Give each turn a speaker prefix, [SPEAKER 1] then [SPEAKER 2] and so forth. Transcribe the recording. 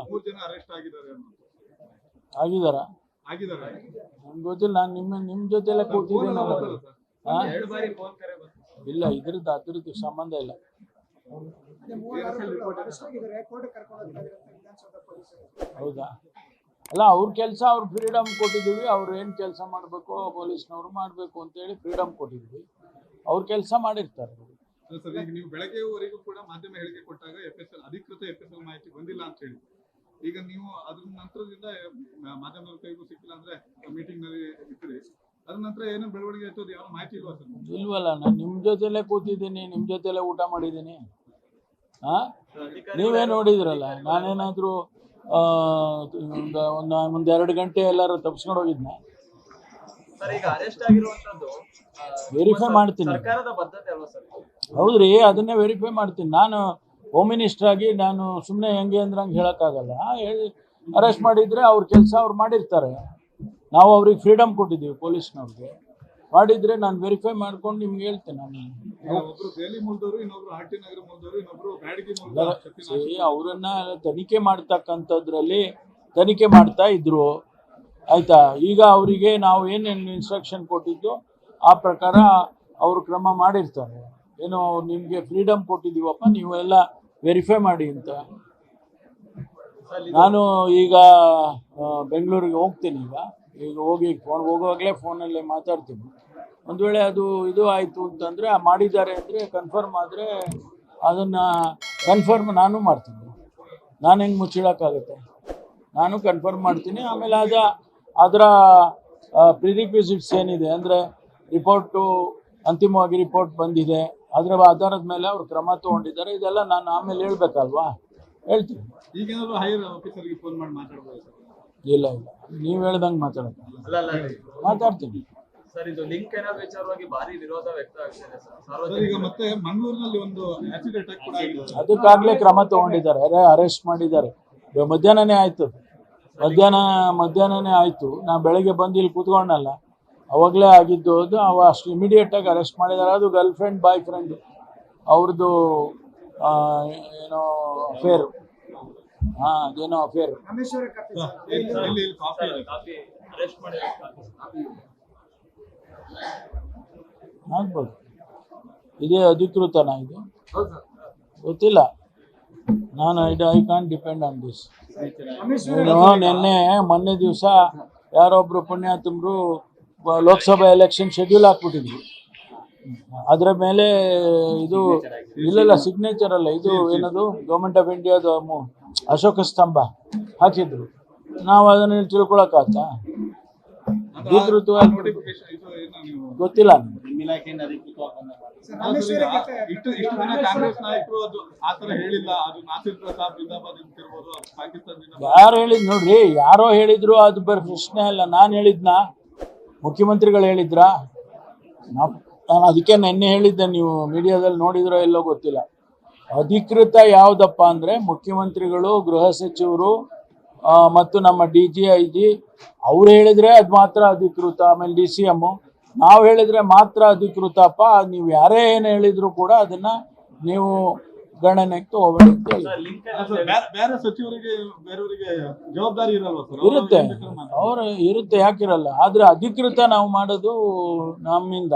[SPEAKER 1] 3 ಜನ ಅರೆಸ್ಟ್ ಆಗಿದ್ದಾರೆ
[SPEAKER 2] ಆಗಿದಾರ
[SPEAKER 1] ಆಗಿದ್ದಾರೆ
[SPEAKER 2] ನಂಗೆ ಗೊತ್ತಿಲ್ಲ. ನಾನು ನಿಮ್ಮ ಜೊತೆಲೆ ಕೂತಿದ್ದೀನಲ್ಲ. ಇಲ್ಲ, ಅದ್ರದ್ದು ಸಂಬಂಧ ಇಲ್ಲ. ಹೌದಾ? ಅಲ್ಲ, ಅವ್ರ ಕೆಲಸ ಅವ್ರ ಫ್ರೀಡಮ್ ಕೊಟ್ಟಿದ್ದೀವಿ. ಅವ್ರು ಏನು ಕೆಲಸ ಮಾಡಬೇಕು ಪೊಲೀಸ್ನವ್ರು ಮಾಡಬೇಕು ಅಂತೇಳಿ ಫ್ರೀಡಮ್ ಕೊಟ್ಟಿದ್ದೀವಿ. ಅವ್ರ ಕೆಲಸ ಮಾಡಿರ್ತಾರೆ.
[SPEAKER 1] ಸರ್, ಈಗ ನೀವು ಬೆಳಗ್ಗೆವರೆಗೂ ಕೂಡ ಮಾಧ್ಯಮ ಹೇಳಿಕೆ ಕೊಟ್ಟಾಗ ಅಧಿಕೃತ FSL ಮಾಹಿತಿ ಬಂದಿಲ್ಲ ಅಂತ ಹೇಳಿ, ಈಗ ನೀವು ಅದ್ರ ನಂತರದಿಂದ ಮಾಧ್ಯಮದ ಕೈಗೂ ಸಿಕ್ಕಿಲ್ಲ ಅಂದ್ರೆ ಮೀಟಿಂಗ್ ನಲ್ಲಿ ಇರ್ತೀರಿ, ಅದ್ರ ನಂತರ ಏನೋ ಬೆಳವಣಿಗೆ ಆಯ್ತು, ಯಾವ ಮಾಹಿತಿ ಇಲ್ವಾ ಸರ್?
[SPEAKER 2] ಇಲ್ವಲ್ಲ, ನಾನು ನಿಮ್ಮ ಜೊತೆಲೆ ಕೂತಿದ್ದೀನಿ, ನಿಮ್ಮ ಜೊತೆಲೆ ಊಟ ಮಾಡಿದ್ದೀನಿ. ನೀವೇ ನೋಡಿದ್ರಲ್ಲ. ನಾನೇನಾದರೂ ಒಂದು 2 ಗಂಟೆ ಎಲ್ಲರೂ ತಪ್ಪಿಸ್ಕೊಂಡು ಹೋಗಿದ್ನ? ವೆರಿಫೈ ಮಾಡ್ತೀನಿ. ಹೌದ್ರಿ, ಅದನ್ನೇ ವೆರಿಫೈ ಮಾಡ್ತೀನಿ. ನಾನು ಹೋಮ್ ಮಿನಿಸ್ಟರ್ ಆಗಿ ನಾನು ಸುಮ್ಮನೆ ಹೆಂಗೆ ಅಂದ್ರೆ ಹಂಗೆ ಹೇಳೋಕ್ಕಾಗಲ್ಲ. ಅರೆಸ್ಟ್ ಮಾಡಿದರೆ ಅವ್ರ ಕೆಲಸ ಅವ್ರು ಮಾಡಿರ್ತಾರೆ. ನಾವು ಅವ್ರಿಗೆ ಫ್ರೀಡಮ್ ಕೊಟ್ಟಿದ್ದೀವಿ ಪೊಲೀಸ್ನವ್ರಿಗೆ. ಮಾಡಿದರೆ ನಾನು ವೆರಿಫೈ ಮಾಡ್ಕೊಂಡು ನಿಮ್ಗೆ ಹೇಳ್ತೇನೆ. ಅವರನ್ನ ತನಿಖೆ ಮಾಡ್ತಕ್ಕಂಥದ್ರಲ್ಲಿ ತನಿಖೆ ಮಾಡ್ತಾ ಇದ್ರು, ಆಯಿತಾ? ಈಗ ಅವರಿಗೆ ನಾವು ಏನೇನು ಇನ್ಸ್ಟ್ರಕ್ಷನ್ ಕೊಟ್ಟಿದ್ದು ಆ ಪ್ರಕಾರ ಅವರು ಕ್ರಮ ಮಾಡಿರ್ತಾರೆ. ಏನೋ ನಿಮಗೆ ಫ್ರೀಡಮ್ ಕೊಟ್ಟಿದ್ದೀವಪ್ಪ, ನೀವೆಲ್ಲ ವೆರಿಫೈ ಮಾಡಿ ಅಂತ. ನಾನು ಈಗ ಬೆಂಗಳೂರಿಗೆ ಹೋಗ್ತೀನಿ. ಈಗ ಹೋಗಿ ಹೋಗುವಾಗಲೇ ಫೋನಲ್ಲೇ ಮಾತಾಡ್ತೀನಿ. ಒಂದು ವೇಳೆ ಇದು ಆಯಿತು ಅಂತಂದರೆ, ಮಾಡಿದ್ದಾರೆ ಅಂದರೆ ಕನ್ಫರ್ಮ್ ಆದರೆ ಅದನ್ನು ಕನ್ಫರ್ಮ್ ನಾನು ಮಾಡ್ತೀನಿ. ನಾನು ಹೆಂಗೆ ಮುಚ್ಚಿಡೋಕ್ಕಾಗುತ್ತೆ? ನಾನು ಕನ್ಫರ್ಮ್ ಮಾಡ್ತೀನಿ. ಆಮೇಲೆ ಅದರ ಪ್ರಿರಿಕ್ವಿಸಿಟ್ಸ್ ಏನಿದೆ ಅಂದರೆ ರಿಪೋರ್ಟು, ಅಂತಿಮವಾಗಿ ರಿಪೋರ್ಟ್ ಬಂದಿದೆ, ಅದರ ಆಧಾರದ ಮೇಲೆ ಅವರು ಕ್ರಮ ತೊಗೊಂಡಿದ್ದಾರೆ. ಇದೆಲ್ಲ ನಾನು ಆಮೇಲೆ ಹೇಳ್ಬೇಕಲ್ವಾ? ಹೇಳ್ತೀನಿ.
[SPEAKER 1] ಈಗೇನಾದರೂ ಹೈಯರ್ ಆಫೀಸರ್ಗೆ ಫೋನ್ ಮಾಡಿ ಮಾತಾಡ್ಬೋದು ಸರ್?
[SPEAKER 2] ಇಲ್ಲ, ನೀವು ಹೇಳ್ದಂಗೆ ಮಾತಾಡ್ತೀನಿ.
[SPEAKER 3] ಸರ್, ಇದು ಲಿಂಕ್ ಏನಾದ್ರು ವಿಚಾರವಾಗಿ ಭಾರಿ ವಿರೋಧ ವ್ಯಕ್ತ ಆಗ್ತಿದೆ ಸರ್.
[SPEAKER 1] ಈಗ ಮತ್ತೆ ಮಂಗಳೂರಿನಲ್ಲಿ ಒಂದು ಆಸಿಡ್ ಅಟ್ಯಾಕ್ ಕೂಡ ಆಗಿದೆ.
[SPEAKER 2] ಅದಕ್ಕಾಗಲೇ ಕ್ರಮ ತಗೊಂಡಿದ್ದಾರೆ, ಅರೆಸ್ಟ್ ಮಾಡಿದ್ದಾರೆ. ಮಧ್ಯಾಹ್ನನೇ ಆಯ್ತು. ಮಧ್ಯಾಹ್ನನೇ ಆಯಿತು. ನಾ ಬೆಳಗ್ಗೆ ಬಂದು ಇಲ್ಲಿ ಕೂತ್ಕೊಂಡಲ್ಲ, ಅವಾಗಲೇ ಆಗಿದ್ದು. ಅವು ಅಷ್ಟು ಇಮಿಡಿಯೇಟಾಗಿ ಅರೆಸ್ಟ್ ಮಾಡಿದ್ದಾರೆ. ಅದು ಗರ್ಲ್ ಫ್ರೆಂಡ್ ಬಾಯ್ ಫ್ರೆಂಡ್ ಅವ್ರದ್ದು ಏನೋ ಅಫೇರ್. ಅದೇನೋ ಅಫೇರ್. ಆಗ್ಬೋದು. ಇದೇ ಅಧಿಕೃತನಾ ಇದು? ಗೊತ್ತಿಲ್ಲ. ನಾನು I can't depend on this. ಮೊನ್ನೆ ದಿವಸ ಯಾರೊಬ್ರು ಪುಣ್ಯಾತಮರು ಲೋಕಸಭಾ ಎಲೆಕ್ಷನ್ ಶೆಡ್ಯೂಲ್ ಹಾಕ್ಬಿಟ್ಟಿದ್ವಿ. ಅದರ ಮೇಲೆ ಇದು ಇಲ್ಲ, ಸಿಗ್ನೇಚರ್ ಅಲ್ಲ, ಇದು ಏನದು ಗೌರ್ಮೆಂಟ್ ಆಫ್ ಇಂಡಿಯಾದ ಅಶೋಕ ಸ್ತಂಭ ಹಾಕಿದ್ರು. ನಾವು ಅದನ್ನು ತಿಳ್ಕೊಳಕ್ಕಾಗ್ತಾ? ಅಧಿಕೃತವಾಗಿ ಗೊತ್ತಿಲ್ಲ. ಯಾರು ಹೇಳಿದ್ ನೋಡ್ರಿ? ಯಾರೋ ಹೇಳಿದ್ರು, ಅದು ಬರೀ ಪ್ರಶ್ನೆ ಅಲ್ಲ. ನಾನು ಹೇಳಿದ್ನಾ? ಮುಖ್ಯಮಂತ್ರಿಗಳು ಹೇಳಿದ್ರಾ? ನಾನು ಅದಕ್ಕೆ ನಿನ್ನೆ ಹೇಳಿದ್ದೆ, ನೀವು ಮೀಡಿಯಾದಲ್ಲಿ ನೋಡಿದ್ರೋ ಎಲ್ಲೋ ಗೊತ್ತಿಲ್ಲ. ಅಧಿಕೃತ ಯಾವುದಪ್ಪ ಅಂದರೆ ಮುಖ್ಯಮಂತ್ರಿಗಳು, ಗೃಹ ಸಚಿವರು ಮತ್ತು ನಮ್ಮ DGIG ಅವ್ರು ಹೇಳಿದರೆ ಅದು ಮಾತ್ರ ಅಧಿಕೃತ. ಆಮೇಲೆ DCM ನಾವು ಹೇಳಿದರೆ ಮಾತ್ರ ಅಧಿಕೃತಪ್ಪ. ನೀವು ಯಾರೇ ಏನು ಹೇಳಿದ್ರು ಕೂಡ ಅದನ್ನು ನೀವು ಗಣನೆಗೆ ತಗೋಬೇಡಿ ಅಂತ ಹೇಳಿ.
[SPEAKER 1] ಬೇರೆ ಸಚಿವರಿಗೆ ಬೇರೆಯವರಿಗೆ ಜವಾಬ್ದಾರಿ ಇರಲ್ವಾ ಸರ್?
[SPEAKER 2] ಇರುತ್ತೆ, ಯಾಕಿರಲ್ಲ? ಆದರೆ ಅಧಿಕೃತ ನಾವು ಮಾಡೋದು ನಮ್ಮಿಂದ.